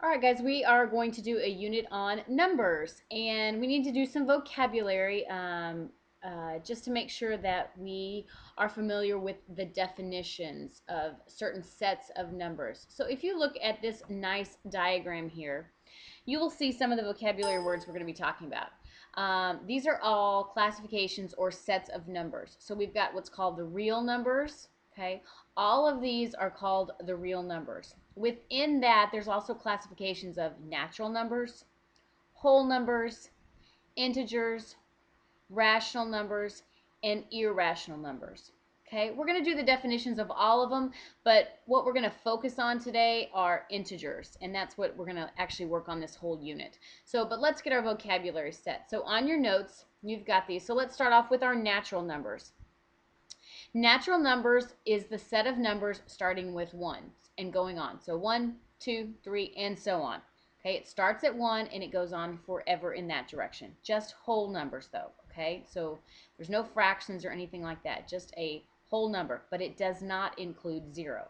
All right, guys, we are going to do a unit on numbers, and we need to do some vocabulary just to make sure that we are familiar with the definitions of certain sets of numbers. So if you look at this nice diagram here, you will see some of the vocabulary words we're going to be talking about. These are all classifications or sets of numbers. So we've got what's called the real numbers, okay? All of these are called the real numbers. Within that, there's also classifications of natural numbers, whole numbers, integers, rational numbers, and irrational numbers. Okay, we're going to do the definitions of all of them, but what we're going to focus on today are integers, and that's what we're going to actually work on this whole unit. So, but let's get our vocabulary set. So on your notes, you've got these. So let's start off with our natural numbers. Natural numbers is the set of numbers starting with 1 and going on. So 1, 2, 3, and so on. Okay, it starts at 1 and it goes on forever in that direction. Just whole numbers though, okay? So there's no fractions or anything like that, just a whole number, but it does not include 0.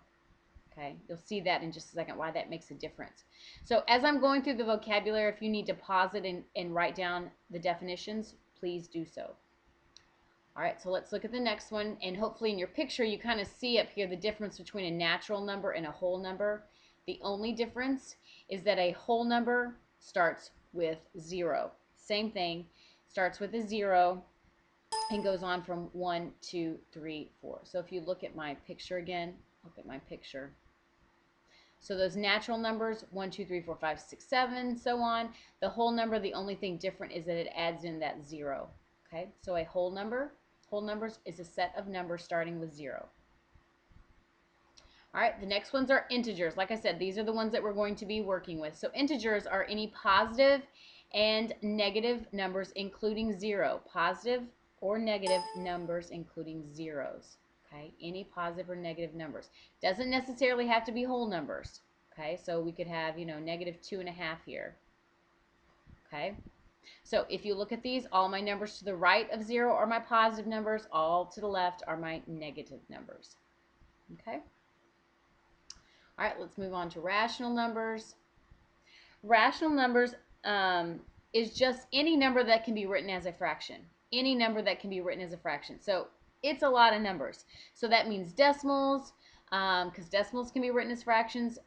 Okay, you'll see that in just a second why that makes a difference. So as I'm going through the vocabulary, if you need to pause it and write down the definitions, please do so. All right, so let's look at the next one, and hopefully in your picture you kind of see up here the difference between a natural number and a whole number. The only difference is that a whole number starts with 0. Same thing, starts with a 0 and goes on from 1, 2, 3, 4. So if you look at my picture again, look at my picture. So those natural numbers, 1, 2, 3, 4, 5, 6, 7, so on. The whole number, the only thing different is that it adds in that 0. Okay, so a whole numbers is a set of numbers starting with 0. All right, the next ones are integers. Like I said, these are the ones that we're going to be working with. So integers are any positive and negative numbers including 0. Positive or negative numbers including zeros. Okay, any positive or negative numbers. Doesn't necessarily have to be whole numbers. Okay, so we could have, negative 2.5 here. Okay. So if you look at these, all my numbers to the right of 0 are my positive numbers. All to the left are my negative numbers. Okay? All right, let's move on to rational numbers. Rational numbers is just any number that can be written as a fraction. Any number that can be written as a fraction. So it's a lot of numbers. So that means decimals, because decimals can be written as fractions.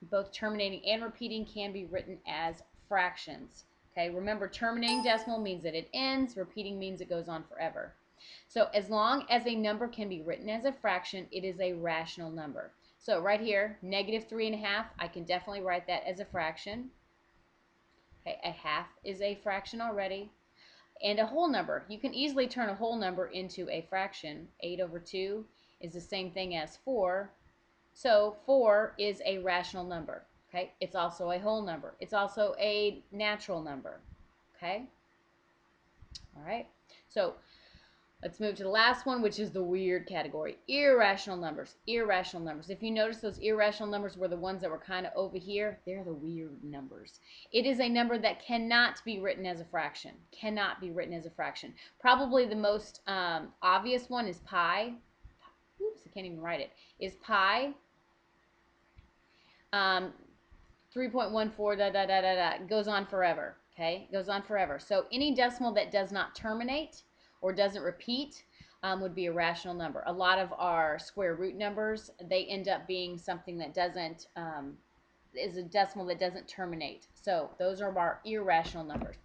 Both terminating and repeating can be written as fractions. Okay, remember terminating decimal means that it ends, repeating means it goes on forever. So as long as a number can be written as a fraction, it is a rational number. So right here, negative 3.5, I can definitely write that as a fraction. Okay, a half is a fraction already. And a whole number, you can easily turn a whole number into a fraction. 8 over 2 is the same thing as 4. So 4 is a rational number. Okay, it's also a whole number. It's also a natural number. Okay, all right. So let's move to the last one, which is the weird category, irrational numbers. Irrational numbers. If you notice, those irrational numbers were the ones that were kind of over here. They're the weird numbers. It is a number that cannot be written as a fraction. Cannot be written as a fraction. Probably the most obvious one is pi. Oops, I can't even write it. Is pi. 3.14 da da da da da goes on forever. Okay, goes on forever. So any decimal that does not terminate or doesn't repeat would be a rational number. A lot of our square root numbers, they end up being something that doesn't is a decimal that doesn't terminate. So those are our irrational numbers.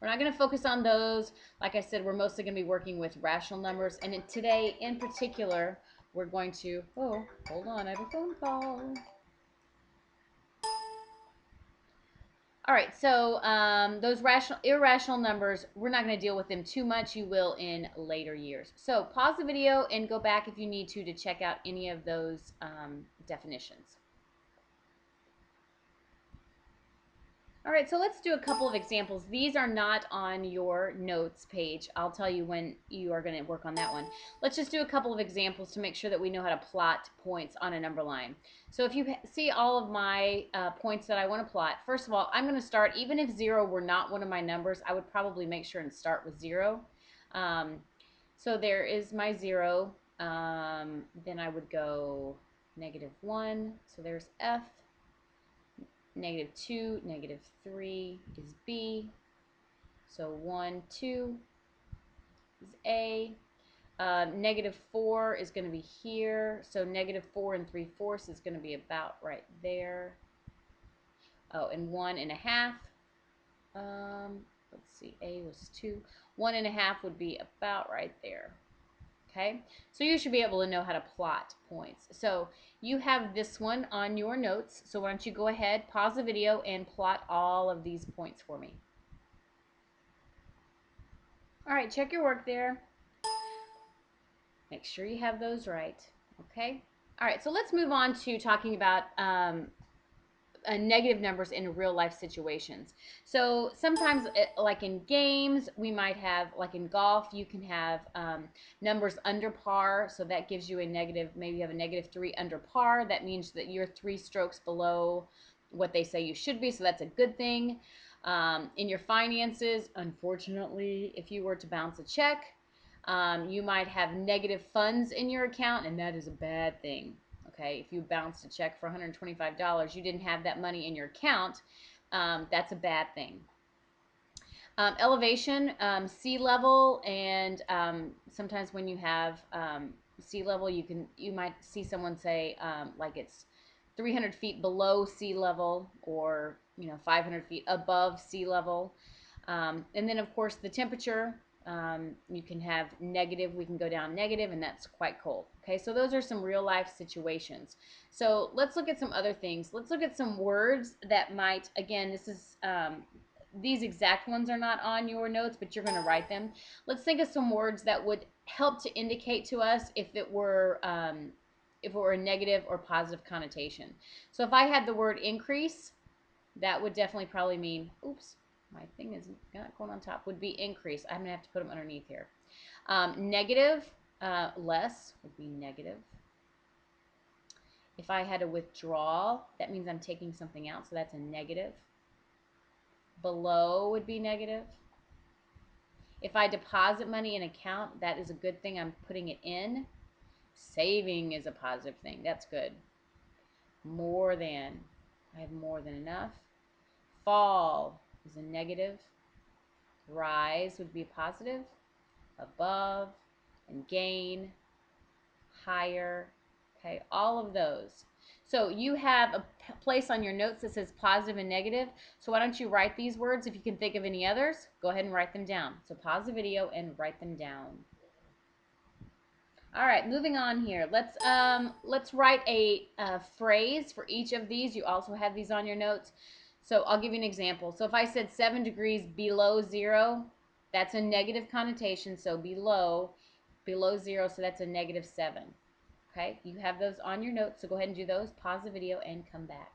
We're not going to focus on those. Like I said, we're mostly going to be working with rational numbers. And today, in particular, we're going to, oh, hold on, I have a phone call. All right, so those irrational numbers, we're not going to deal with them too much. You will in later years. So pause the video and go back if you need to check out any of those definitions. All right, so let's do a couple of examples. These are not on your notes page. I'll tell you when you are going to work on that one. Let's just do a couple of examples to make sure that we know how to plot points on a number line. So if you see all of my points that I want to plot, first of all, I'm going to start, even if 0 were not one of my numbers, I would probably make sure and start with 0. So there is my 0. Then I would go -1. So there's F. Negative 2, negative 3 is B. So 1, 2 is A. Negative 4 is going to be here. So negative 4 and 3/4 is going to be about right there. Oh, and 1.5. Let's see, A was 2. 1.5 would be about right there. Okay, so you should be able to know how to plot points. So you have this one on your notes. So why don't you go ahead, pause the video, and plot all of these points for me. All right, check your work there. Make sure you have those right. Okay. All right, so let's move on to talking about negative numbers in real life situations. So sometimes, like in games, we might have, like in golf, you can have numbers under par. So that gives you a negative, maybe you have a negative 3 under par. That means that you're 3 strokes below what they say you should be. So that's a good thing. In your finances, unfortunately, if you were to bounce a check, you might have negative funds in your account, and that is a bad thing. Okay, if you bounced a check for $125, you didn't have that money in your account. That's a bad thing. Elevation, sea level, and sometimes when you have sea level, you might see someone say like it's 300 feet below sea level, or 500 feet above sea level. And then of course the temperature, you can have negative, we can go down negative, and that's quite cold. Okay, so those are some real life situations. So let's look at some other things. Let's look at some words that might, again, this is these exact ones are not on your notes, but you're going to write them. Let's think of some words that would help to indicate to us if it were a negative or positive connotation. So if I had the word increase, that would definitely probably mean, oops, my thing is not going on top, would be increase. I'm going to have to put them underneath here. Negative, less would be negative. If I had a withdrawal, that means I'm taking something out, so that's a negative. Below would be negative. If I deposit money in an account, that is a good thing. I'm putting it in. Saving is a positive thing. That's good. More than. I have more than enough. Fall is a negative. Rise would be positive. Above and gain. Higher. Okay, all of those. So you have a place on your notes that says positive and negative. So why don't you write these words? If you can think of any others, go ahead and write them down. So pause the video and write them down. All right, moving on here. Let's write a phrase for each of these. You also have these on your notes. So I'll give you an example. So if I said 7 degrees below 0, that's a negative connotation. So below 0, so that's a -7. Okay, you have those on your notes, so go ahead and do those. Pause the video and come back.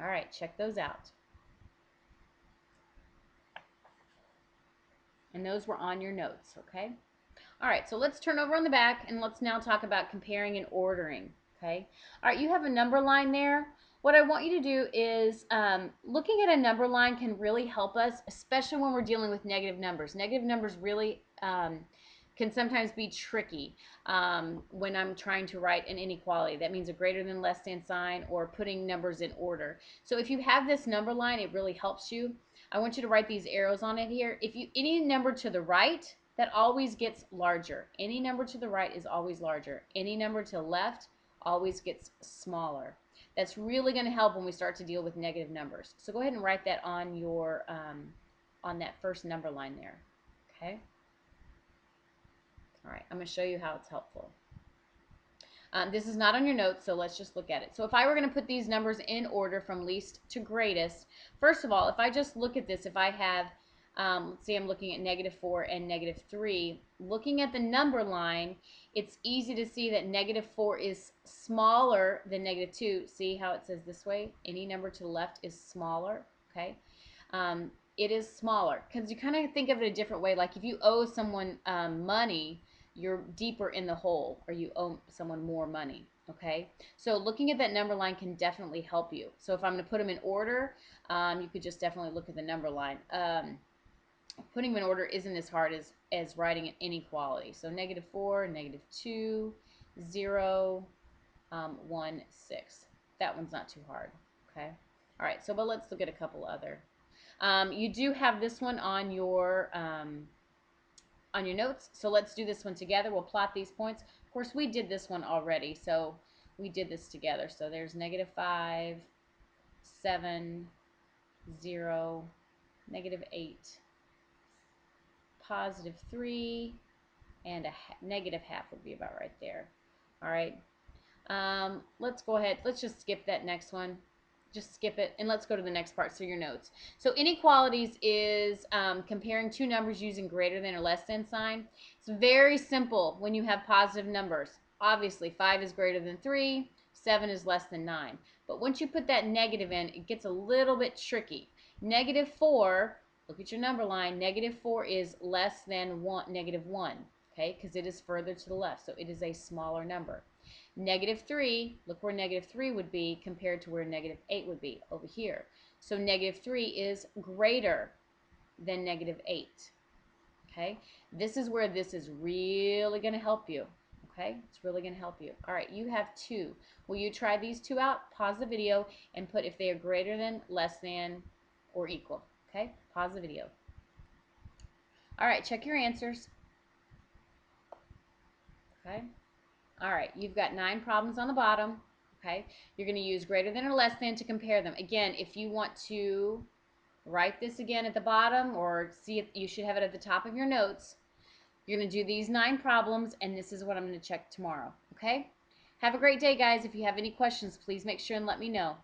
All right, check those out. And those were on your notes, okay? All right, so let's turn over on the back, and let's now talk about comparing and ordering, okay? All right, you have a number line there. What I want you to do is looking at a number line can really help us, especially when we're dealing with negative numbers. Negative numbers really can sometimes be tricky when I'm trying to write an inequality. That means a greater than less than sign, or putting numbers in order. So if you have this number line, it really helps you. I want you to write these arrows on it here. If you any number to the right, that always gets larger. Any number to the right is always larger. Any number to the left always gets smaller. That's really going to help when we start to deal with negative numbers. So go ahead and write that on your on that first number line there. Okay. All right, I'm going to show you how it's helpful. This is not on your notes, so let's just look at it. So if I were going to put these numbers in order from least to greatest, first of all, if I just look at this, if I have, let's see, I'm looking at -4 and -3. Looking at the number line, it's easy to see that -4 is smaller than -2. See how it says this way? Any number to the left is smaller, okay? It is smaller because you kind of think of it a different way. Like if you owe someone money, you're deeper in the hole, or you owe someone more money, okay? So looking at that number line can definitely help you. So if I'm going to put them in order, you could just definitely look at the number line. Putting them in order isn't as hard as writing an inequality. So -4, -2, 0, 1, 6. That one's not too hard. Okay. All right. So, but let's look at a couple other. You do have this one on your notes. So let's do this one together. We'll plot these points. Of course, we did this one already, so we did this together. So there's -5, 7, 0, -8, +3, and a -0.5 would be about right there. All right. Let's go ahead. Let's just skip that next one. Just skip it and let's go to the next part. So your notes. So inequalities is comparing two numbers using greater than or less than sign. It's very simple when you have positive numbers. Obviously, 5 is greater than 3, 7 is less than 9. But once you put that negative in, it gets a little bit tricky. -4, look at your number line. -4 is less than -1, okay, because it is further to the left. So it is a smaller number. -3, look where -3 would be compared to where -8 would be over here. So -3 is greater than -8. Okay, this is where this is really going to help you. Okay, it's really going to help you. All right, you have 2. Will you try these 2 out? Pause the video and put if they are greater than, less than, or equal. Okay, pause the video. All right, check your answers. Okay. All right, you've got 9 problems on the bottom. Okay, you're going to use greater than or less than to compare them. Again, if you want to write this again at the bottom or see it, you should have it at the top of your notes. You're going to do these 9 problems, and this is what I'm going to check tomorrow. Okay, have a great day, guys. If you have any questions, please make sure and let me know.